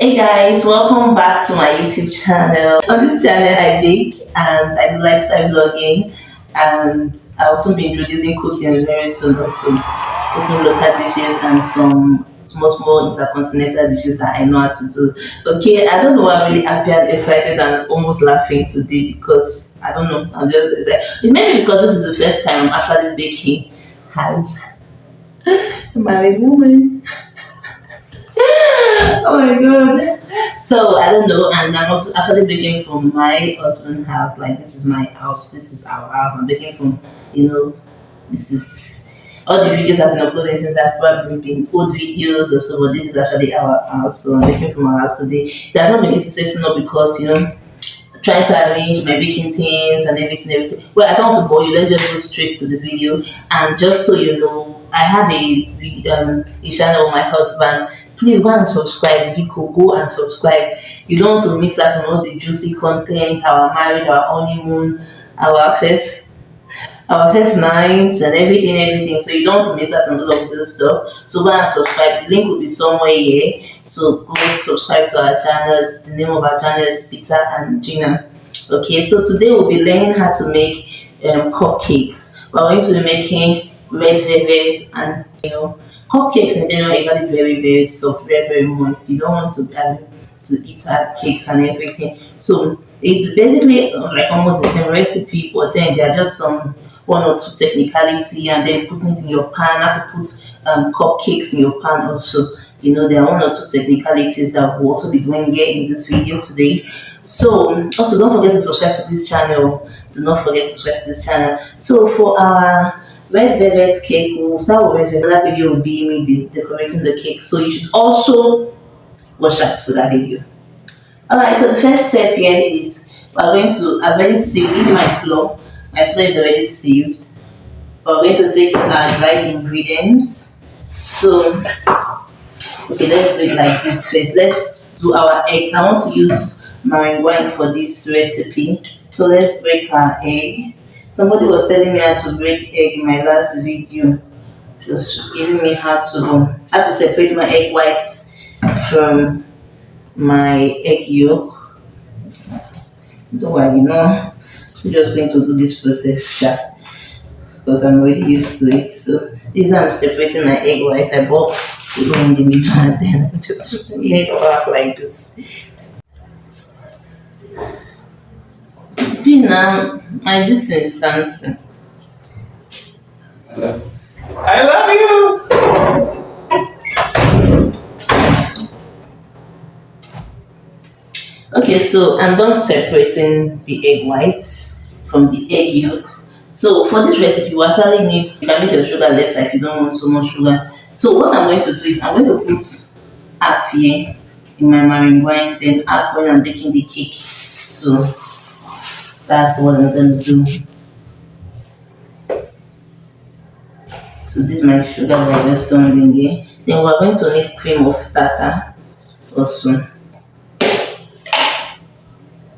Hey guys, welcome back to my YouTube channel. On this channel, I bake and I do lifestyle vlogging, and I'll also be introducing cooking very soon. Also, cooking local dishes and some small intercontinental dishes that I know how to do. Okay, I don't know why I'm really happy and excited and almost laughing today because I don't know. I'm just excited. It may be because this is the first time I'm actually baking as a married woman. Oh my god. So I don't know, and I'm also actually baking from my husband's house. Like, this is my house, this is our house. I'm baking from, this is all the videos I've been uploading since I've probably been old videos or so, but this is actually our house. So I'm baking from our house today. It has not been easy setting up because trying to arrange my baking things and everything. Well, I don't want to bore you. Let's just go straight to the video. And just so you know, I have a channel with my husband. Please go and subscribe. Biko, go and subscribe. You don't want to miss out on all the juicy content, our marriage, our honeymoon, our first nights and everything. So you don't want to miss out on all of this stuff. So go and subscribe. The link will be somewhere here. So go subscribe to our channels. The name of our channel is Peter and Gina. Okay, so today we'll be learning how to make cupcakes. We're going to be making red velvet, and cupcakes in general are very soft, very moist. You don't want to eat hard cakes and everything. So it's basically like almost the same recipe, but then there are just some one or two technicality, and then putting it in your pan. How to put cupcakes in your pan also. There are one or two technicalities that we'll also be doing here in this video today. So also don't forget to subscribe to this channel. Do not forget to subscribe to this channel. So for our red velvet cake, we'll start with red velvet. That video will be me decorating the cake. So you should also watch out for that video. Alright, so the first step here is we're going to, I've already sieved. This is my flour. My flour is already sieved. We're going to take in our dried ingredients. So, okay, let's do it like this first. Let's do our egg. I want to use meringue for this recipe. So let's break our egg. Somebody was telling me how to break egg in my last video. Just giving me how to separate my egg whites from my egg yolk. Don't worry, I'm just going to do this process because I'm already used to it. So this is how I'm separating my egg white. I bought the one in the middle and then I'm just laying it back like this. Now my distance stands. I love you. Okay, so I'm done separating the egg whites from the egg yolk. So for this recipe, you actually need, you can make your sugar lesser if you don't want so much sugar. So what I'm going to do is I'm going to put half here in my meringue, then half when I'm baking the cake. So that's what I'm going to do. So this is my sugar that I just turned in here. Then we're going to need cream of tartar also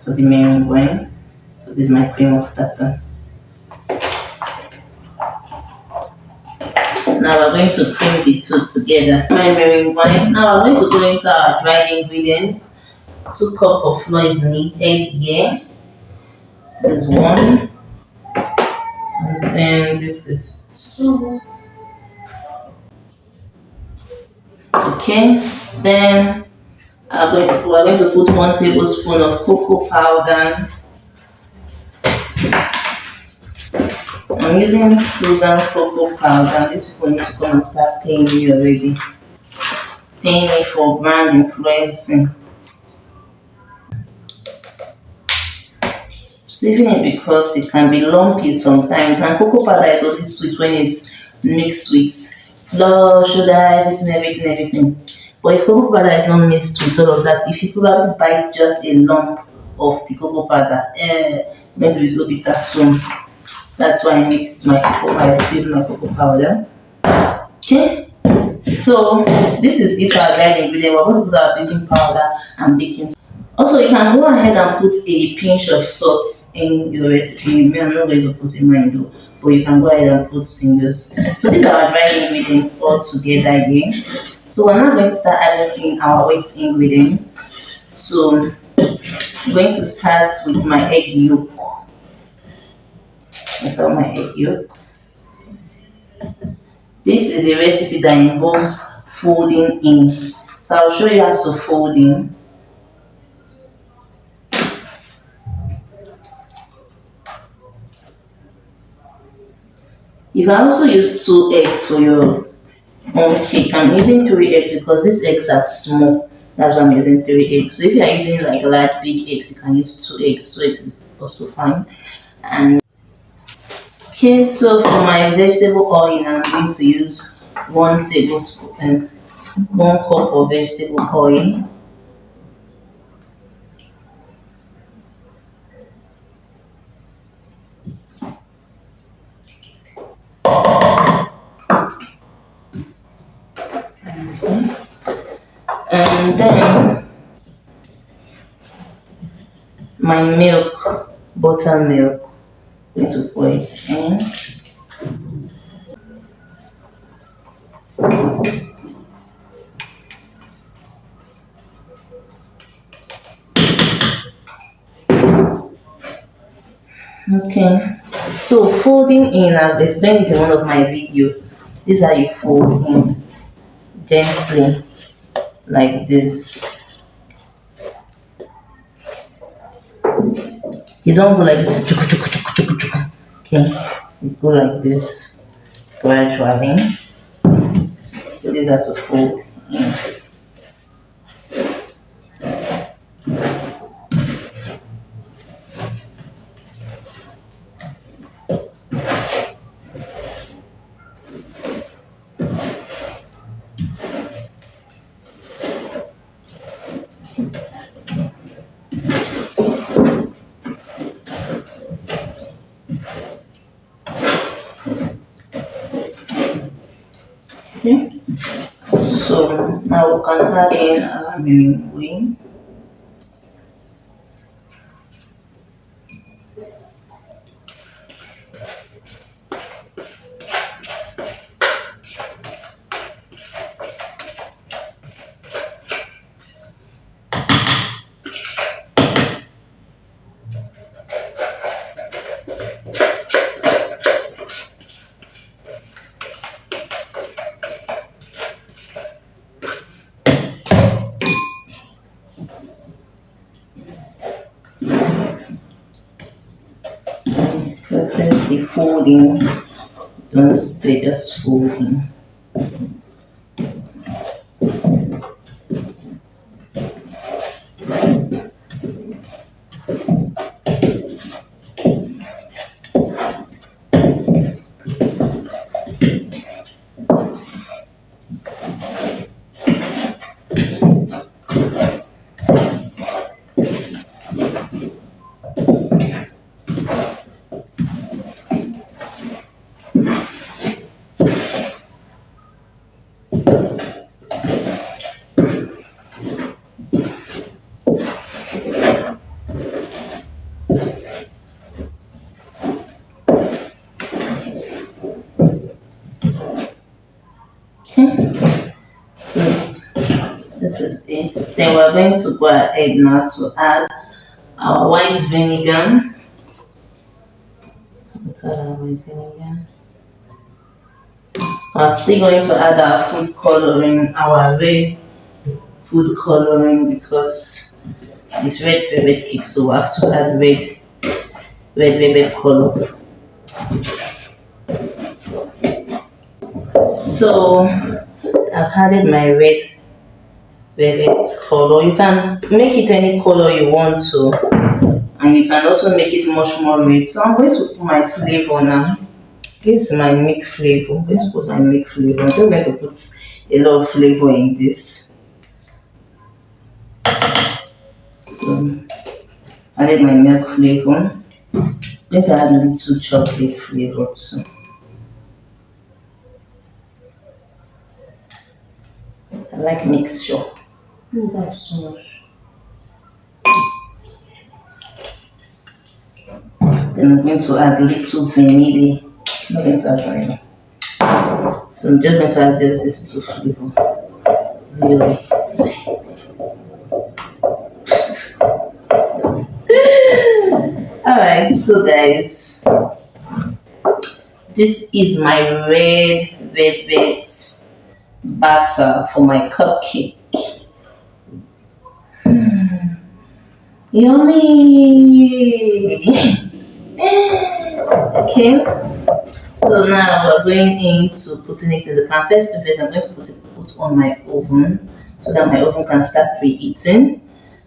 for the meringue. So this is my cream of tartar. Now we're going to cream the two together. My meringue. Now we're going to go into our dried ingredients. 2 cups of flour is needed here. This one, and then this is 2. Okay, then we're going to put 1 tablespoon of cocoa powder. I'm using Susan cocoa powder. These people need to come and start paying me already. Paying me for brand influencing. Saving it because it can be lumpy sometimes, and cocoa powder is only sweet when it's mixed with flour, sugar, everything. But if cocoa powder is not mixed with all of that, if you probably bite just a lump of the cocoa powder, it's going to be so bitter. So that's why I mixed my cocoa powder, saved my cocoa powder. Okay, so this is it for our dried ingredient. We're going to put our baking powder and baking soda. Also, you can go ahead and put a pinch of salt in your recipe. Me, I'm not going to put in mine though, but you can go ahead and put in yours. So these are our dried ingredients all together again. So we're now going to start adding in our wet ingredients. So I'm going to start with my egg yolk. So my egg yolk. This is a recipe that involves folding in. So I'll show you how to fold in. You can also use 2 eggs for your own cake. I'm using 3 eggs because these eggs are small. That's why I'm using 3 eggs. So if you are using like large big eggs, you can use 2 eggs. 2 eggs is also fine. And okay, so for my vegetable oil, I'm going to use 1 tablespoon and 1 cup of vegetable oil. And then my milk, buttermilk, I'm going to pour it in. Okay, so folding in, I've explained it in one of my videos. This is how you fold in gently, like this. You don't go like this. Okay, you go like this gradually. So this has to fold in. Okay. So now we can add in our meringue. Since you folding, don't stay just folding. So this is it. Then we're going to go ahead now to add our white vinegar. Let's add our white vinegar. We're still going to add our food coloring, our red food coloring, because it's red velvet cake, so we have to add red velvet color. So I've added my red velvet color. You can make it any color you want to, and you can also make it much more red. So I'm going to put my flavor now. This is my milk flavor. I'm going to put my milk flavor. I'm just going to put a lot of flavor in this. So I added my milk flavor. I'm going to add a little chocolate flavor too. I like mixture. Oh, that's too much. Then I'm going to add a little vanilla. I'm not going to add vanilla. So I'm just going to add just this little flavor. really. Alright, so guys, this is my red velvet batter for my cupcake. Yummy! Okay, so now we're going into putting it in the pan. First, I'm going to put on my oven so that my oven can start preheating.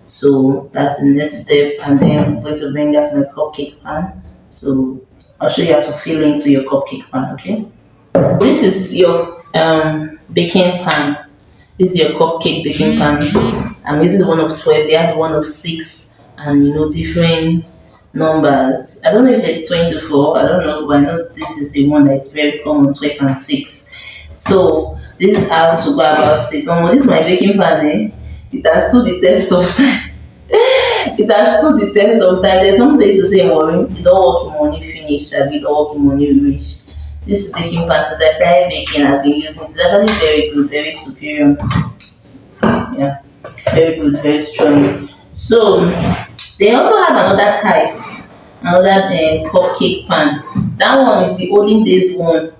So that's the next step, and then I'm going to bring out my cupcake pan. So I'll show you how to fill into your cupcake pan. Okay, this is your baking pan. This is your cupcake baking pan. I'm using the one of 12. They have one of 6, and different numbers. I don't know if it's 24. I don't know, but I know this is the one that is very common, 12 and 6. So this is how to go about it. This is my baking pan. It has stood the test of time. It has stood the test of time. There's some place to say morning, it don't work in morning finish, and it don't work in morning reach. This baking pan, since I started baking, I've been using it. It's actually very good, very superior. Yeah, very good, very strong. So they also have another type, another cupcake pan. That one is the olden days one.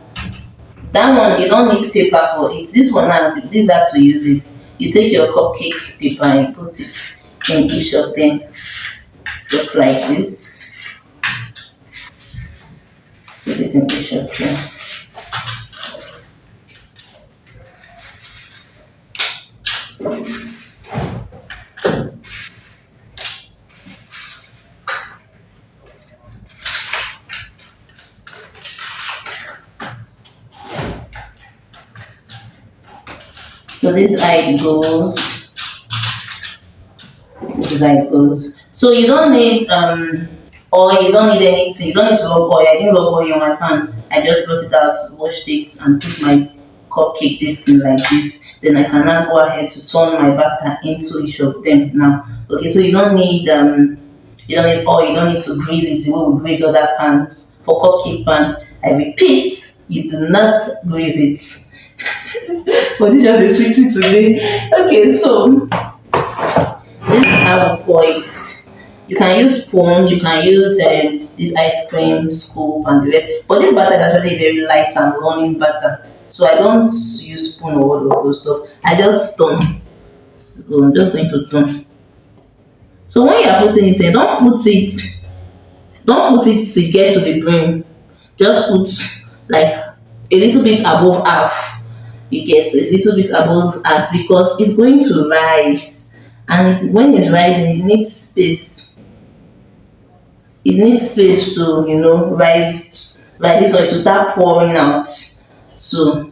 That one you don't need paper for it. This one now, this is how to use it. You take your cupcake paper and put it in each of them, just like this. Put it in each of them. So this is how it goes. This is how it goes. So you don't need oil, you don't need anything, you don't need to rub oil. I didn't rub oil on my pan. I just brought it out, washed it, and put my cupcake this thing like this. Then I can now go ahead to turn my batter into each of them now. Okay, so you don't need oil, you don't need to grease it the way we grease other pans. For cupcake pan, I repeat, you do not grease it. But it's just a sweet today. Okay, so this is how we pour it. You can use spoon, you can use this ice cream scoop and the rest. But this butter is actually very light and running butter. So I don't use spoon or all of those stuff. I just turn. So I'm just going to turn. So when you are putting it in, don't put it to get to the brim. Just put like a little bit above half. You get a little bit above half because it's going to rise. And when it's rising, it needs space. It needs space to rise like this, or to start pouring out. So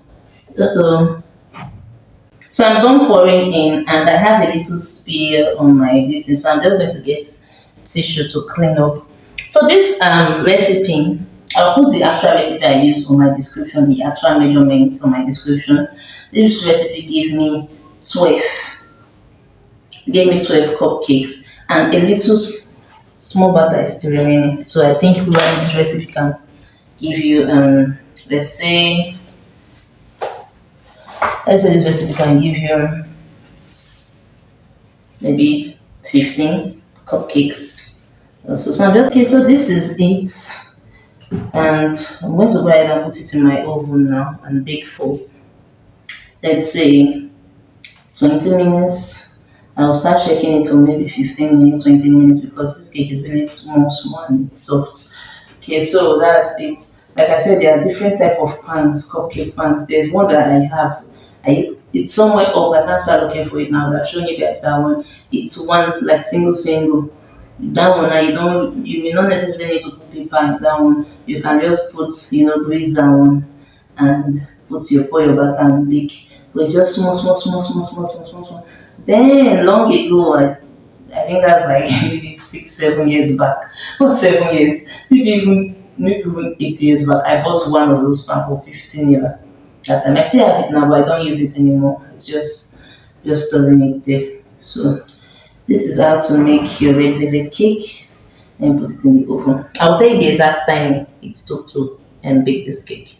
so I'm done pouring in, and I have a little spill on my this thing, so I'm just going to get tissue to clean up. So this recipe, I'll put the actual recipe I use on my description, the actual measurements on my description. This recipe gave me 12 cupcakes, and a little small butter is still remaining. So I think this recipe can give you let's say this recipe can give you maybe 15 cupcakes. So I'm just okay. So this is it, and I'm going to go ahead and put it in my oven now and bake for, let's say, 20 minutes. I'll start shaking it for maybe 15 minutes, 20 minutes, because this cake is really small and soft. Okay, so that's it. Like I said, there are different type of pans, cupcake pans. There's one that I have. It's somewhere up. I can't start looking for it now. I've shown you guys that one. It's one like single. That one now you may not necessarily need to put paper in that one. You can just put grease that one and pour your butter and bake. But it's just small. Then long ago, I think that's like maybe 6, 7 years back, or 7 years, maybe even 8 years back. I bought one of those pans for 15 years. That time I still have it now, but I don't use it anymore. It's just storing it there. So this is how to make your red velvet cake and put it in the oven. I'll tell you the exact time it took to bake this cake.